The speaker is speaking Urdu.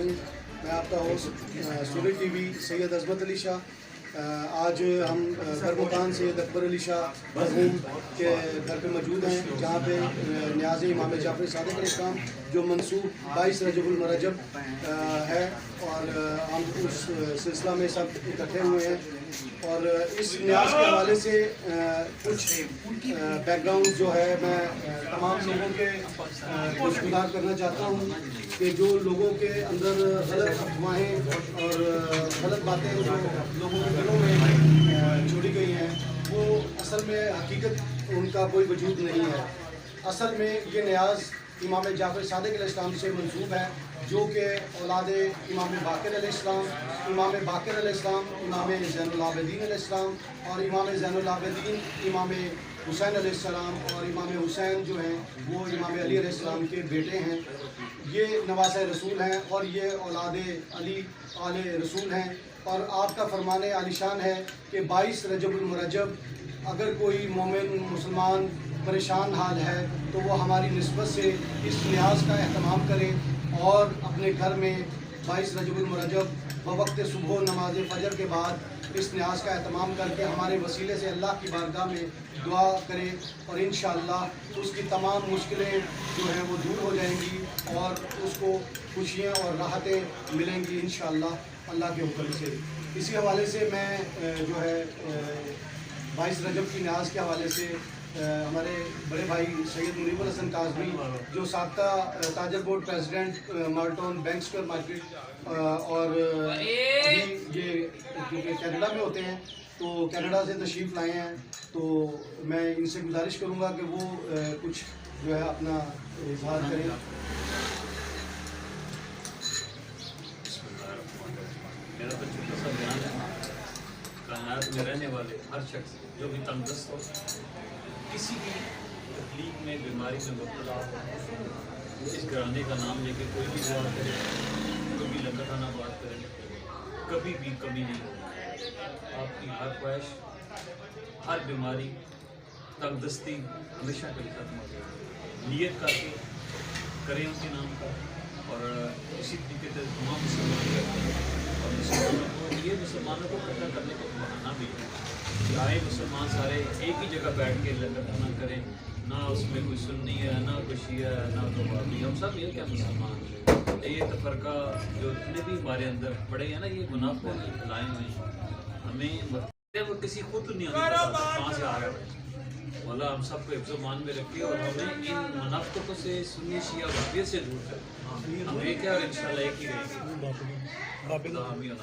الرحیم. میں آپ کا ہوسٹ سوری ٹی وی سید عظمت علی شاہ. آج ہم برمکان سید اکبر علی شاہ مرحوم کے گھر پہ موجود ہیں, جہاں پہ نیاز امام جعفر صادق علیہ السلام جو منسوب 22 رجب المرجب ہے, اور ہم اس سلسلہ میں سب اکٹھے ہوئے ہیں. اور اس نیاز کے حوالے سے کچھ بیک گراؤنڈ جو ہے میں تمام لوگوں کے گزار کرنا چاہتا ہوں کہ جو لوگوں کے اندر غلط افواہیں اور غلط باتیں جو لوگوں کے دلوں میں چھوڑی گئی ہیں, وہ اصل میں حقیقت ان کا کوئی وجود نہیں ہے. اصل میں یہ نیاز امام جعفر صادق علیہ السلام سے منسوب ہے, جو کہ اولاد امام باقر علیہ السلام, امام باقر علیہ السلام, امام زین العابدین علیہ السلام, اور امام زین العابدین امام حسین علیہ السلام, اور امام حسین جو ہیں وہ امام علی علیہ السلام کے بیٹے ہیں. یہ نواسۂ رسول ہیں اور یہ اولاد علی آل رسول ہیں. اور آپ کا فرمان عالی شان ہے کہ 22 رجب المرجب اگر کوئی مومن مسلمان پریشان حال ہے تو وہ ہماری نسبت سے اس نیاز کا اہتمام کرے, اور اپنے گھر میں 22 رجب المرجب بوقت صبح نماز فجر کے بعد اس نیاز کا اہتمام کر کے ہمارے وسیلے سے اللہ کی بارگاہ میں دعا کرے, اور انشاءاللہ اس کی تمام مشکلیں جو ہیں وہ دور ہو جائیں گی اور اس کو خوشیاں اور راحتیں ملیں گی انشاءاللہ اللہ کے حکم سے. اسی حوالے سے میں جو ہے 22 رجب کی نیاز کے حوالے سے ہمارے بڑے بھائی سید منیب الحسن کاظمی, جو سابقہ تاجر بورڈ پریزیڈنٹ مالٹون بینک اسکوائر مارکیٹ, اور ابھی یہ کیونکہ کینیڈا میں ہوتے ہیں تو کینیڈا سے تشریف لائے ہیں, تو میں ان سے گزارش کروں گا کہ وہ کچھ جو ہے اپنا اظہار کریں. میرا تو چھوٹا سا بیان ہے. کائنات میں رہنے والے ہر شخص جو بھی تندرست ہو, کسی بھی تکلیف میں بیماری میں مبتلا ہو, اس گھرانے کا نام لے کے کوئی بھی دعا کرے, کوئی بھی لنگر خانہ بات کرے, کبھی بھی کمی نہیں ہوگی. آپ کی ہر خواہش, ہر بیماری, تندرستی ہمیشہ کے لیے ختم ہو جائے گی. نیت کر کے کریں ان کے نام کا, اور اسی طریقے سے تمام مسلمان کرتے ہیں. اور مسلمانوں کو یہ مسلمانوں کو اکٹھا کرنے کا بہانہ بھی ہے کہ آئے مسلمان سارے ایک ہی جگہ بیٹھ کے لنگر کھانا کریں. نہ اس میں کوئی سنی ہے, نہ کوئی شیعہ ہے, نہ کوئی وہابی. ہم سب یہ کیا مسلمان ہیں. یہ تفرقہ جو اتنے بھی ہمارے اندر پڑے ہیں نا, یہ منافع پھیلائے ہوئے ہیں. ہمیں وہ کسی خود نہیں کہاں سے آ گیا. مولا ہم سب کو حفظ و مان میں رکھے اور ہمیں ان منافقتوں سے سنی شیعہ وہابیت سے دور کرے. ہم ایک ہے اور انشاءاللہ ایک ہی رہیں گے. آمین.